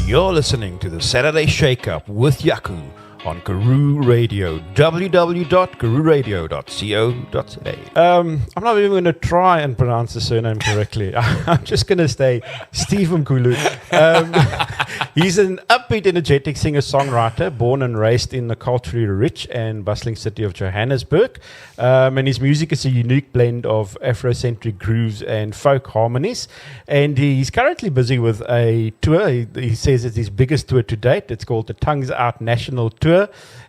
You're listening to the Saturday Shakeup with Jaco on Karoo Radio, www.karooradio.co.za. I'm not even going to try and pronounce the surname correctly. I'm just going to say Steve Umculo. He's an upbeat, energetic singer-songwriter, born and raised in the culturally rich and bustling city of Johannesburg. And his music is a unique blend of afro-centric grooves and folk harmonies. And he's currently busy with a tour. He says it's his biggest tour to date. It's called the Tongues Out National Tour.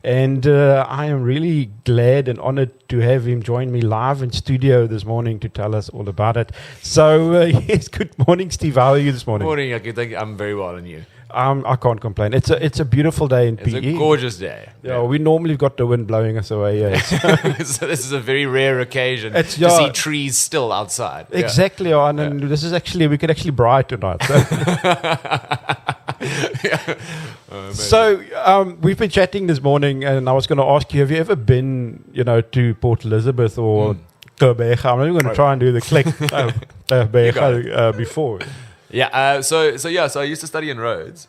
And I am really glad and honored to have him join me live in studio this morning to tell us all about it. So, yes, good morning, Steve. How are you this morning? Morning. I'm very well, and you? I can't complain. It's a beautiful day in PE. It's a gorgeous day. Yeah, we normally got the wind blowing us away. Yeah. So this is a very rare occasion to see trees still outside. Exactly, and this is we could actually bright tonight. So, we've been chatting this morning, and I was going to ask you: have you ever been, to Port Elizabeth or Tobega? I'm not even going to try and do the click before. Yeah. So I used to study in Rhodes,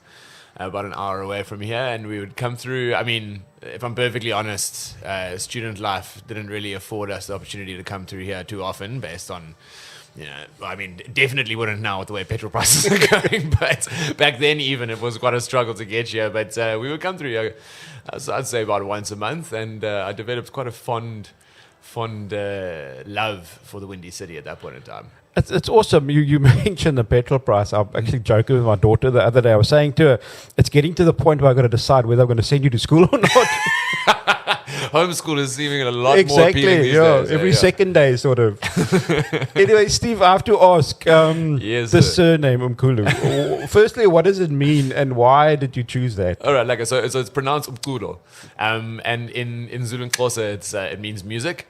about an hour away from here, and we would come through. I mean, if I'm perfectly honest, student life didn't really afford us the opportunity to come through here too often, based on. Definitely wouldn't now with the way petrol prices are going, but back then even it was quite a struggle to get here. But we would come through here, I'd say about once a month, and I developed quite a fond love for the Windy City at that point in time. It's awesome. You mentioned the petrol price. I'm actually joking with my daughter the other day. I was saying to her, it's getting to the point where I've got to decide whether I'm going to send you to school or not. Homeschool is seeming a lot more appealing these days. Every second day, sort of. Anyway, Steve, I have to ask the surname Umculo. Firstly, what does it mean, and why did you choose that? All right, so it's pronounced Umculo, and in Zulu and Xhosa, it means music.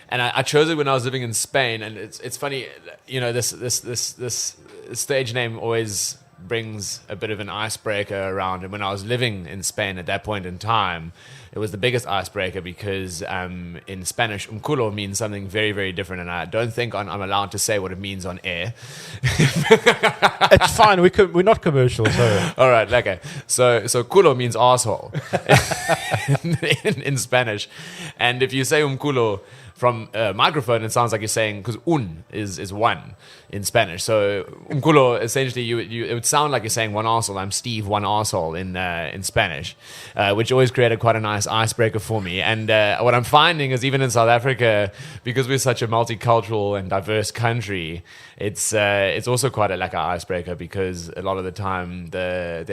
And I chose it when I was living in Spain, and it's funny, this stage name always brings a bit of an icebreaker around. And when I was living in Spain at that point in time, it was the biggest icebreaker because in Spanish, Umculo means something very, very different, and I don't think I'm allowed to say what it means on air. It's fine. We're not commercial. So. All right. Okay. So culo means asshole in Spanish, and if you say Umculo from a microphone, it sounds like you're saying, because is one in Spanish. So Umculo, essentially, it would sound like you're saying one arsehole. I'm Steve, one arsehole in Spanish, which always created quite a nice icebreaker for me. And what I'm finding is even in South Africa, because we're such a multicultural and diverse country, it's also quite a icebreaker, because a lot of the time the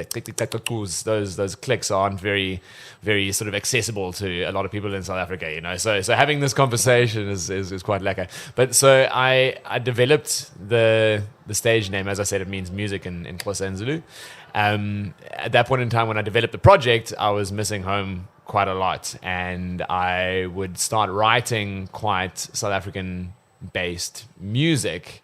those clicks aren't very, very sort of accessible to a lot of people in South Africa, So having this conversation is quite lekker. But so I developed the stage name. As I said, it means music in Xhosa and Zulu. At that point in time, when I developed the project, I was missing home quite a lot, and I would start writing quite South African-based music,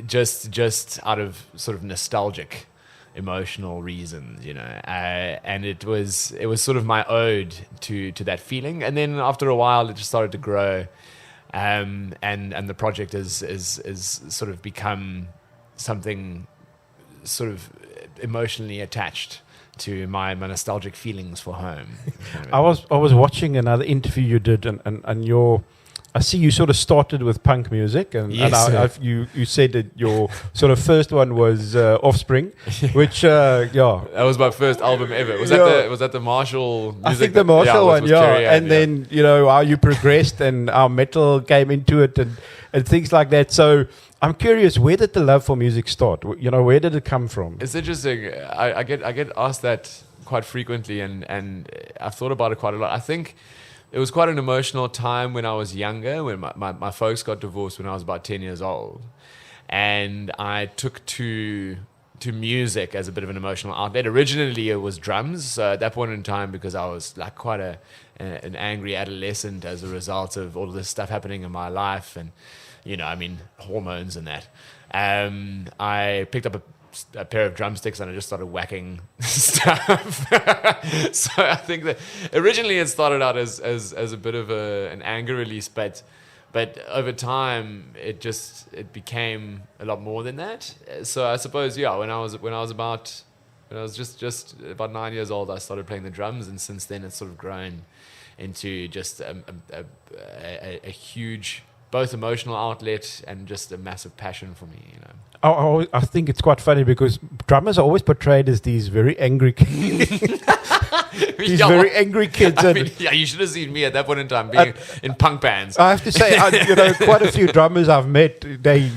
just out of sort of nostalgic, emotional reasons, and it was sort of my ode to that feeling. And then after a while, it just started to grow, and the project is sort of become something sort of emotionally attached to my nostalgic feelings for home. I was watching another interview you did, and I see you sort of started with punk music, and you said that your sort of first one was Offspring, which that was my first album ever. Was that the Marshall music? I think the Marshall one, and then how you progressed and how metal came into it and things like that. So I'm curious, where did the love for music start? Where did it come from? It's interesting. I get asked that quite frequently, and I've thought about it quite a lot. I think it was quite an emotional time when I was younger, when my folks got divorced when I was about 10 years old. And I took to music as a bit of an emotional outlet. Originally, it was drums. So at that point in time, because I was like quite an angry adolescent as a result of all of this stuff happening in my life, and hormones and that, I picked up a pair of drumsticks and I just started whacking stuff. So I think that originally it started out as a bit of an anger release, but But over time, it became a lot more than that. So I suppose, when I was just about 9 years old, I started playing the drums, and since then it's sort of grown into just a huge, both emotional outlet and just a massive passion for me. I think it's quite funny because drummers are always portrayed as these very angry kids. Very angry kids. You should have seen me at that point in time being in punk bands. I have to say, quite a few drummers I've met, they,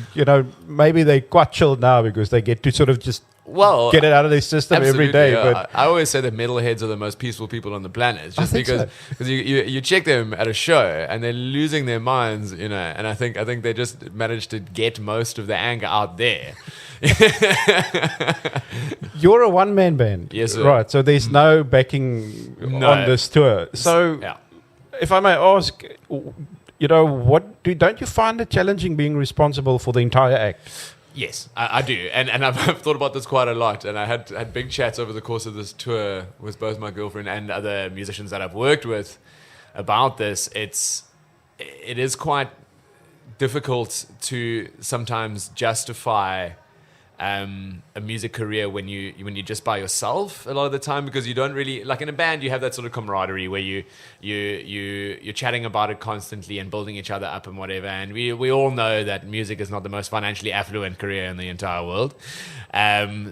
maybe they're quite chilled now because they get to sort of just get it out of their system every day. Yeah. But I always say that metalheads are the most peaceful people on the planet, just because you check them at a show and they're losing their minds, and I think they just managed to get most of the anger out there. You're a one-man band, yes, sir. Right? So there's no backing on this tour. So, if I may ask, don't you find it challenging being responsible for the entire act? Yes, I do, and I've thought about this quite a lot, and I had big chats over the course of this tour with both my girlfriend and other musicians that I've worked with about this. It is quite difficult to sometimes justify a music career when you're just by yourself a lot of the time, because you don't really, like in a band you have that sort of camaraderie where you're chatting about it constantly and building each other up and whatever, and we all know that music is not the most financially affluent career in the entire world,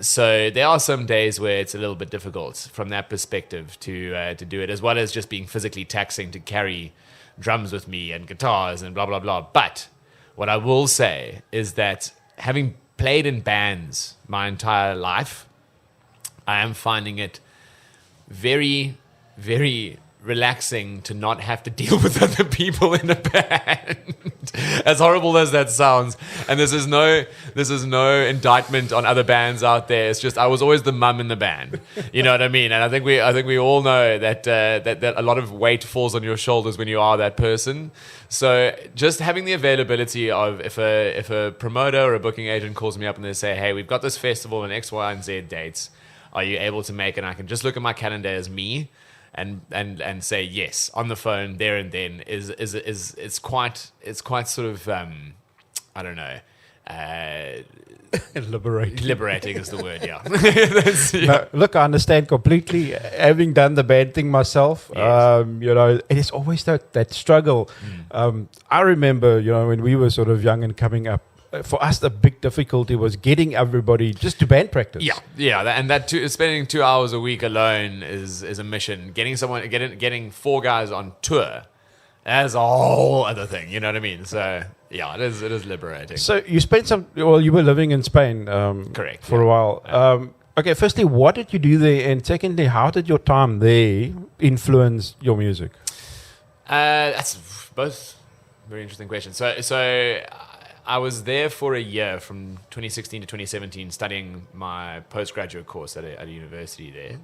so there are some days where it's a little bit difficult from that perspective to do it, as well as just being physically taxing to carry drums with me and guitars and blah blah blah. But what I will say is that having played in bands my entire life, I am finding it very, very relaxing to not have to deal with other people in a band. As horrible as that sounds, and this is no indictment on other bands out there. It's just I was always the mum in the band. You know what I mean? And I think we all know that that a lot of weight falls on your shoulders when you are that person. So just having the availability of if a promoter or a booking agent calls me up and they say, hey, we've got this festival in X, Y, and Z dates. Are you able to make it? And I can just look at my calendar as me and say yes on the phone there and then is quite sort of I don't know, liberating is the word. No, look, I understand completely, having done the band thing myself. Yes. It is always that struggle. I remember when we were sort of young and coming up, for us the big difficulty was getting everybody just to band practice. Spending 2 hours a week alone is a mission. Getting 4 guys on tour, that's a whole other thing. You know what I mean? So it is liberating. So you spent you were living in Spain, correct, for a while. Okay, firstly, what did you do there, and secondly, how did your time there influence your music? That's both very interesting questions. So I was there for a year, from 2016 to 2017, studying my postgraduate course at a university there,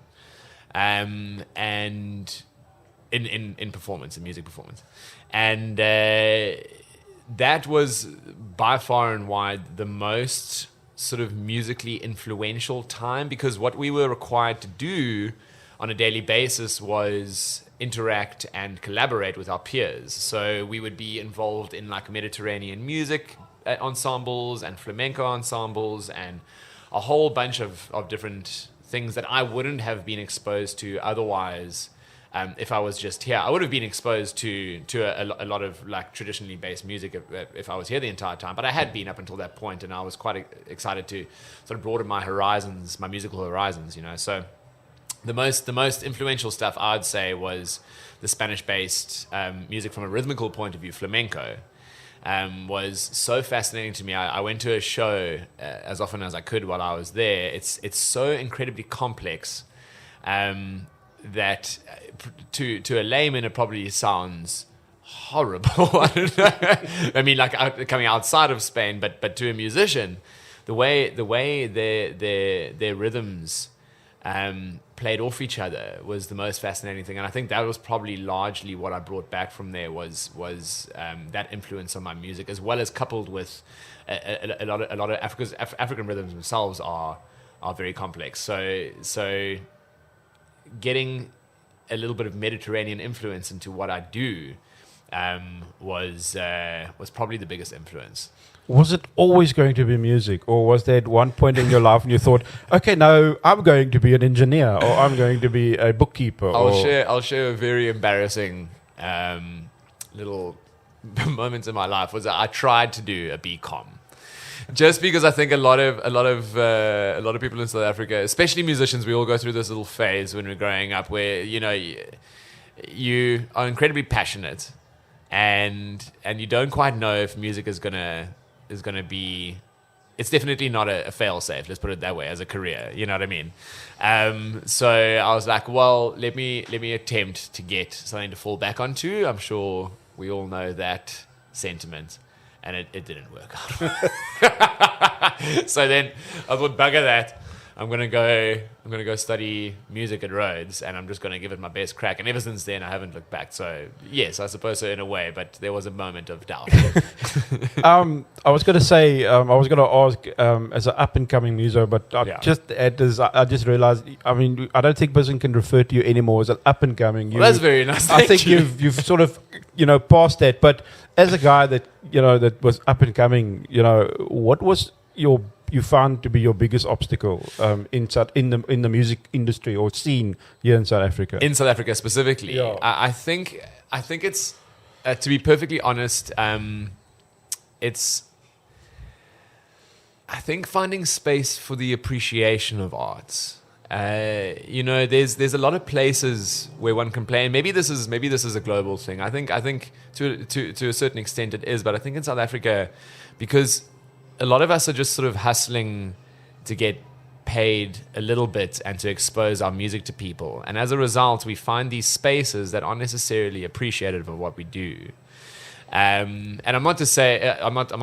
and in performance, in music performance, and that was by far and wide the most sort of musically influential time, because what we were required to do on a daily basis was interact and collaborate with our peers. So we would be involved in like Mediterranean music ensembles and flamenco ensembles and a whole bunch of different things that I wouldn't have been exposed to otherwise. If I was just here, I would have been exposed to a lot of like traditionally based music if I was here the entire time. But I had been up until that point, and I was quite excited to sort of broaden my horizons, my musical horizons. So the most influential stuff I'd say was the Spanish-based music from a rhythmical point of view, flamenco. Was so fascinating to me. I went to a show as often as I could while I was there. It's so incredibly complex that to a layman it probably sounds horrible. I don't know. I mean, like coming outside of Spain, but to a musician, the way their rhythms played off each other was the most fascinating thing, and I think that was probably largely what I brought back from there was that influence on my music, as well as coupled with a lot of African rhythms themselves are very complex. So getting a little bit of Mediterranean influence into what I do was probably the biggest influence. Was it always going to be music, or was there at one point in your life when you thought, okay, no, I'm going to be an engineer, or I'm going to be a bookkeeper? I'll share a very embarrassing little moment in my life. Was that I tried to do a BCom, just because I think a lot of people in South Africa, especially musicians, we all go through this little phase when we're growing up where you are incredibly passionate, and you don't quite know if music is gonna be. It's definitely not a fail safe. Let's put it that way, as a career. You know what I mean? So I was like, well, let me attempt to get something to fall back onto. I'm sure we all know that sentiment, and it didn't work out. So then I thought, bugger that. I'm gonna go study music at Rhodes, and I'm just gonna give it my best crack. And ever since then, I haven't looked back. So yes, I suppose so in a way, but there was a moment of doubt. I was gonna say, I was gonna ask as an up and coming muso, but I just realized. I mean, I don't think person can refer to you anymore as an up and coming. Well, that's very nice. I think you've sort of passed that. But as a guy that that was up and coming, what was you found to be your biggest obstacle in the music industry or scene here in South Africa? In South Africa specifically, yeah. I think it's to be perfectly honest, it's I think finding space for the appreciation of arts. There's a lot of places where one can play, and maybe this is a global thing. I think to a certain extent it is, but I think in South Africa, because a lot of us are just sort of hustling to get paid a little bit and to expose our music to people. And as a result, we find these spaces that aren't necessarily appreciative of what we do. And I'm not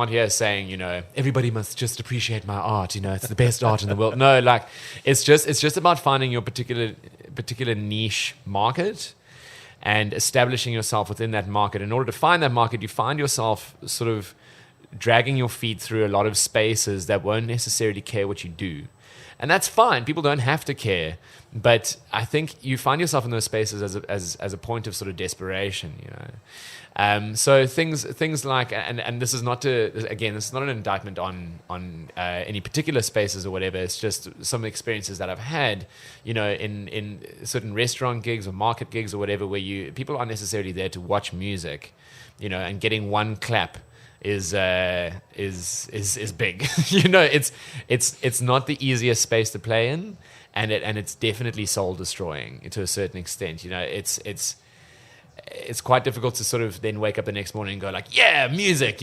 here saying, everybody must just appreciate my art. It's the best art in the world. No, it's just about finding your particular niche market and establishing yourself within that market. In order to find that market, you find yourself sort of dragging your feet through a lot of spaces that won't necessarily care what you do. And that's fine. People don't have to care. But I think you find yourself in those spaces as a point of sort of desperation, So things like, and this is not an indictment on any particular spaces or whatever. It's just some experiences that I've had, in certain restaurant gigs or market gigs or whatever, where people aren't necessarily there to watch music, and getting one clap is big. It's not the easiest space to play in, and it's definitely soul destroying to a certain extent. It's quite difficult to sort of then wake up the next morning and go like, yeah, music,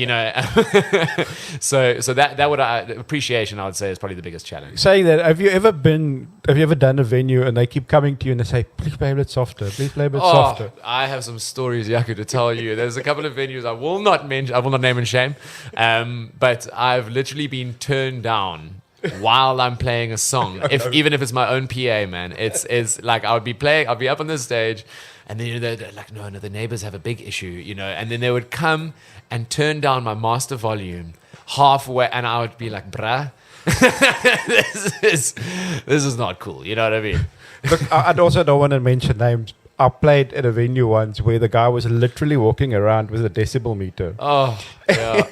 So that appreciation, I would say, is probably the biggest challenge. Saying that, have you ever done a venue and they keep coming to you and they say, please play a bit softer, please play a bit softer? I have some stories, Jaco, to tell you. There's a couple of venues I will not name and shame, but I've literally been turned down while I'm playing a song, even if it's my own PA, man. It's like I'll be up on this stage, and then they're like, no, the neighbors have a big issue, and then they would come and turn down my master volume halfway, and I would be like, bruh, this is not cool, you know what I mean? Look, I also don't want to mention names. I played at a venue once where the guy was literally walking around with a decibel meter. Oh, yeah.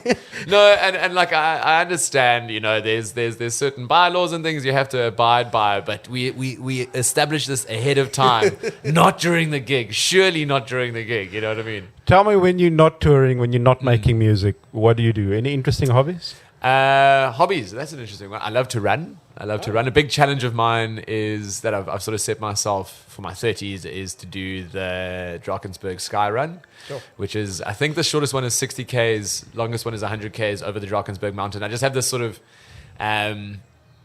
No, and like I understand, there's certain bylaws and things you have to abide by, but we established this ahead of time, not during the gig. Surely not during the gig, you know what I mean? Tell me, when you're not touring, when you're not making music, what do you do? Any interesting hobbies? Hobbies, that's an interesting one. I love to run. A big challenge of mine is that I've sort of set myself for my 30s is to do the Drakensberg Sky Run, which is, I think the shortest one is 60 Ks, longest one is 100 Ks over the Drakensberg mountain. I just have this sort of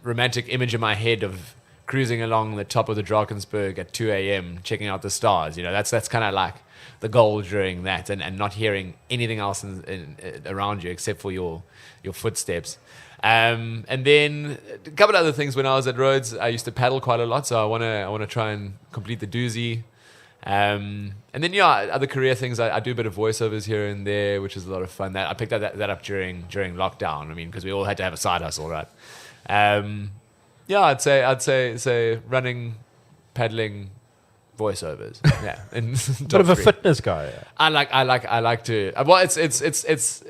romantic image in my head of cruising along the top of the Drakensberg at 2 a.m. checking out the stars. That's kind of like the goal during that, and not hearing anything else around you except for your footsteps. And then a couple of other things. When I was at Rhodes, I used to paddle quite a lot, so I want to try and complete the doozy. And then other career things. I do a bit of voiceovers here and there, which is a lot of fun. That I picked that up during lockdown. I mean, because we all had to have a side hustle, right? I'd say running, paddling, voiceovers. Yeah, and Bit of a fitness guy. I like to. Well, it's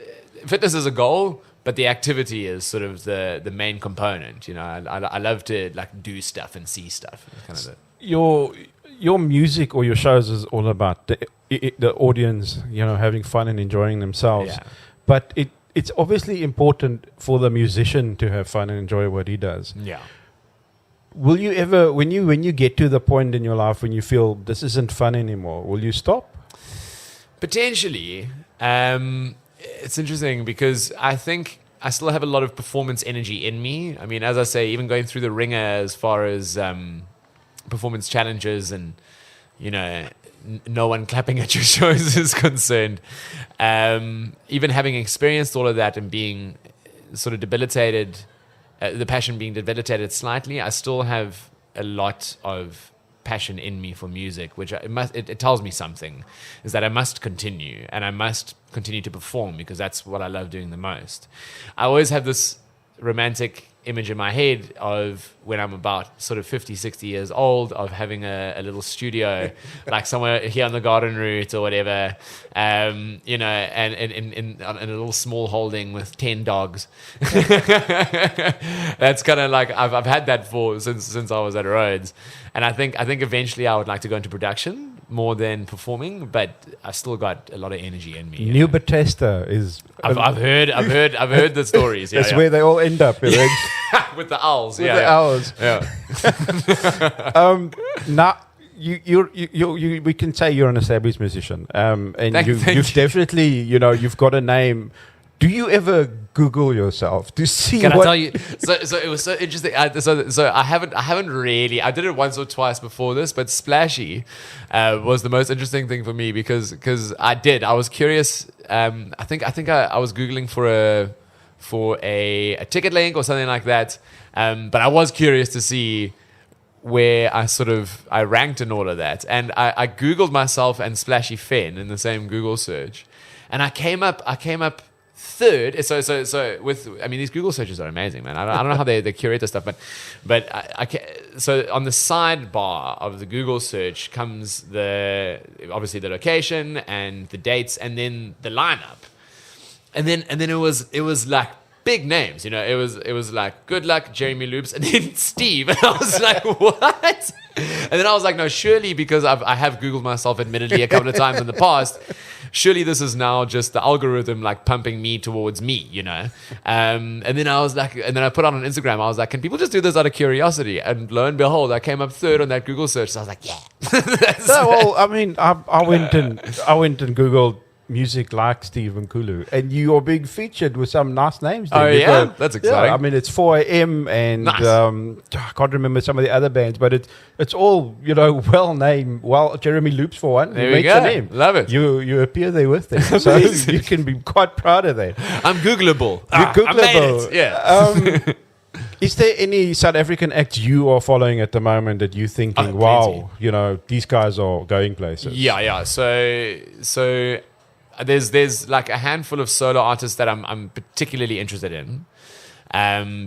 fitness is a goal, but the activity is sort of the main component. You know, I love to like do stuff and see stuff. It's kind of it. Your music or your shows is all about the audience, you know, having fun and enjoying themselves. Yeah. But it's obviously important for the musician to have fun and enjoy what he does. Yeah. Will you ever, when you get to the point in your life when you feel this isn't fun anymore, will you stop? Potentially. It's interesting because I think I still have a lot of performance energy in me. I mean, as I say, even going through the ringer as far as performance challenges and, you know, no one clapping at your shows is concerned. Even having experienced all of that and being sort of debilitated, the passion being debilitated slightly, I still have a lot of passion in me for music, which it tells me something, is that I must continue and I must continue to perform because that's what I love doing the most. I always have this romantic image in my head of when I'm about sort of 50, 60 years old, of having a little studio like somewhere here on the garden route or whatever, you know, and in a little small holding with 10 dogs. That's kind of like I've had that since I was at Rhodes, and I think eventually I would like to go into production more than performing, but I've still got a lot of energy in me. New Bethesda is. I've heard the stories. Yeah, that's where they all end up. Yeah. With the owls. With the owls. Yeah. Now we can say you're an established musician, and you've you. definitely, you know, you've got a name. Do you ever Google yourself to see? Can I tell you? So it was so interesting. So I haven't really. I did it once or twice before this, but Splashy was the most interesting thing for me because I was curious. I think I was Googling for a ticket link or something like that. But I was curious to see where I ranked in all of that, and I Googled myself and Splashy Fen in the same Google search, and I came up third. So these Google searches are amazing, man. I don't know how they curate this stuff, but so on the sidebar of the Google search comes obviously the location and the dates and then the lineup, and then it was like big names, you know. It was like Good Luck, Jeremy Loops, and then Steve, and I was like, what? And then I was like, no, surely, because I have Googled myself admittedly a couple of times in the past, surely this is now just the algorithm like pumping me towards me, you know. And then I was like, and then I put on Instagram, I was like, can people just do this out of curiosity? And lo and behold, I came up third on that Google search. So I was like, yeah. Well, I mean, I went and Googled music like Steve Umculo, and you are being featured with some nice names there. Oh, yeah? That's exciting. Yeah, I mean, it's 4am and nice. I can't remember some of the other bands, but it's all, you know, well-named. Well, Jeremy Loops for one. There we go. The name. Love it. You appear there with them, so you can be quite proud of that. I'm Googleable. You're Googleable. I made it. Yeah. Is there any South African acts you are following at the moment that you're thinking, wow, you know, these guys are going places? Yeah. So there's like a handful of solo artists that I'm particularly interested in,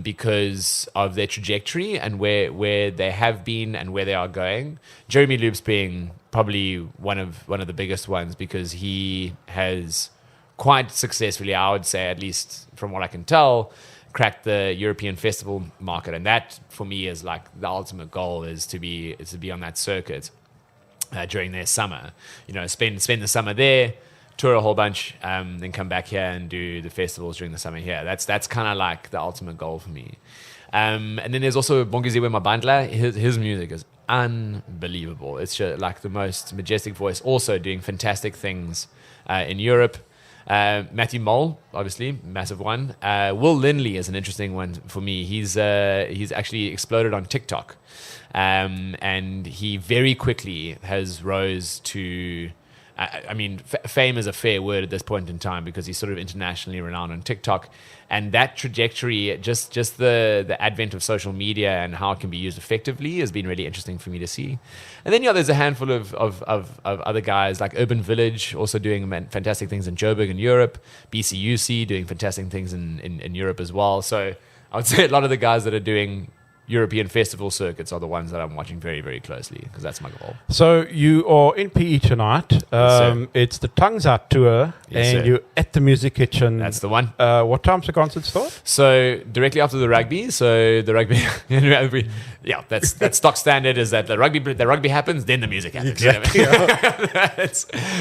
because of their trajectory and where they have been and where they are going. Jeremy Loops being probably one of the biggest ones, because he has quite successfully, I would say, at least from what I can tell, cracked the European festival market, and that for me is like the ultimate goal, is to be on that circuit during their summer. You know, spend the summer there, tour a whole bunch, then come back here and do the festivals during the summer here. That's kind of like the ultimate goal for me. And then there's also Bongiziwe Mabandla. His music is unbelievable. It's just like the most majestic voice, also doing fantastic things in Europe. Matthew Mole, obviously, massive one. Will Lindley is an interesting one for me. He's actually exploded on TikTok, and he very quickly has rose to. I mean, fame is a fair word at this point in time, because he's sort of internationally renowned on TikTok, and that trajectory, just the advent of social media and how it can be used effectively, has been really interesting for me to see. And then there's a handful of other guys like Urban Village, also doing fantastic things in Joburg in Europe, BCUC doing fantastic things in Europe as well. So I would say a lot of the guys that are doing European festival circuits are the ones that I'm watching very, very closely because that's my goal. So you are in PE tonight. Yes, It's the Tongues Out tour, Yes, and sir. you're at the Music Kitchen. That's the one. What time's the concert start? So directly after the rugby, yeah, that's stock standard. Is that the rugby happens, then the music happens. Exactly. You know what I mean?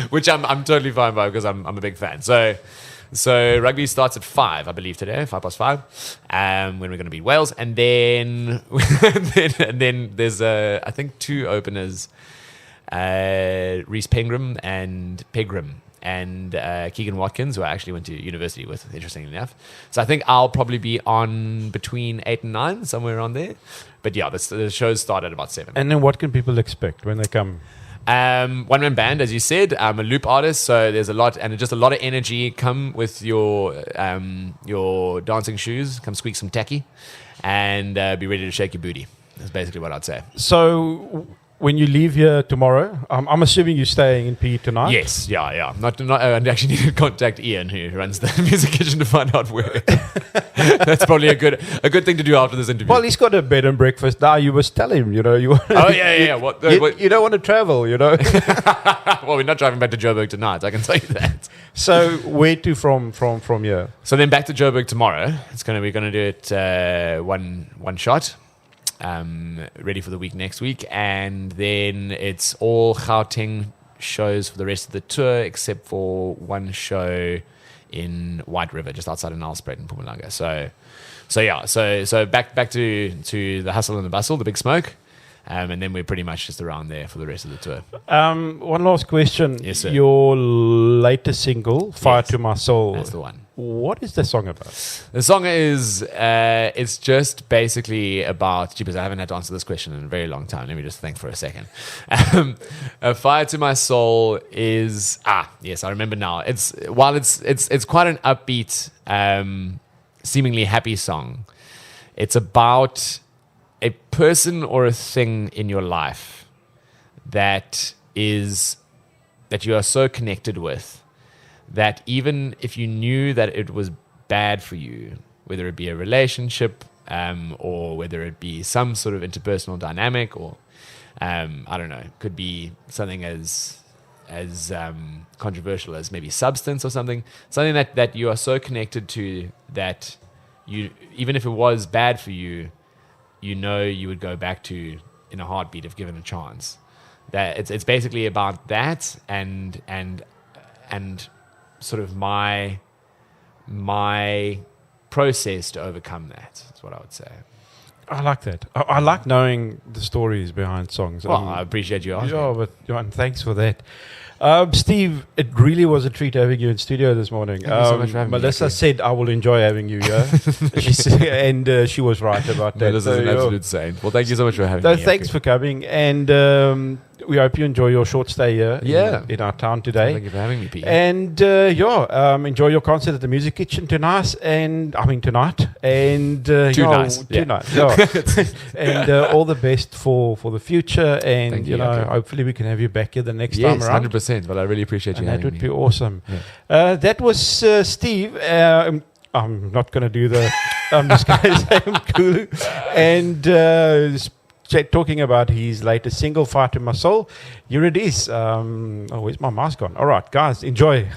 Which I'm totally fine by because I'm a big fan. So rugby starts at 5, I believe today, 5:05, when we're going to beat Wales, and then and then there's I think 2 openers, Reese Pegram and Keegan Watkins, who I actually went to university with, interestingly enough. So I think I'll probably be on between 8 and 9, somewhere around there. But yeah, the shows start at about 7. And then what can people expect when they come? One-man band, as you said. I'm a loop artist, so there's a lot of energy. Come with your dancing shoes. Come squeak some tacky, and be ready to shake your booty. That's basically what I'd say. So when you leave here tomorrow, I'm assuming you're staying in PE tonight? Yes, yeah. Not. I actually need to contact Ian, who runs the Music Kitchen, to find out where. That's probably a good thing to do after this interview. Well, he's got a bed and breakfast now. You must tell him, you know. You Oh yeah. What? you don't want to travel, you know. Well, we're not driving back to Joburg tonight. I can tell you that. So where to from here? So then back to Joburg tomorrow. We're gonna do it one shot. Ready for the week next week, and then it's all Gauteng shows for the rest of the tour, except for one show in White River, just outside of Nelspruit in Mpumalanga. So back to the hustle and the bustle, the big smoke, and then we're pretty much just around there for the rest of the tour. One last question. Yes, sir. Your latest single, Fire Yes. to My Soul. That's the one. What is the song about? The song is, it's just basically about, because I haven't had to answer this question in a very long time. Let me just think for a second. Fire to My Soul is, yes, I remember now. It's quite an upbeat, seemingly happy song. It's about a person or a thing in your life that you are so connected with, that even if you knew that it was bad for you, whether it be a relationship or whether it be some sort of interpersonal dynamic, or I don't know, could be something as controversial as maybe substance or something that you are so connected to that you, even if it was bad for you, you know you would go back to in a heartbeat if given a chance. That it's basically about that and sort of my process to overcome that. That's what I would say. I like that. I like knowing the stories behind songs. Well, I appreciate you asking. Yeah, but Johan, thanks for that. Steve, it really was a treat having you in studio this morning. Thank you so much for having me. Melissa said I will enjoy having you here. She was right about that. Melissa's an absolute saint. Well, thank you so much for having me. Thanks for coming, and we hope you enjoy your short stay here in our town today. Thank you for having me, Pete. And enjoy your concert at the Music Kitchen tonight. And two nights. And all the best for the future. And Thank you, hopefully we can have you back here the next time around. 100%. But I really appreciate you And having that me. would be awesome. Yeah. That was Steve. I'm not going to do the. I'm just going to say Umculo. And talking about his latest single, Fire to My Soul. Here it is. Where's my mask gone? All right, guys, enjoy.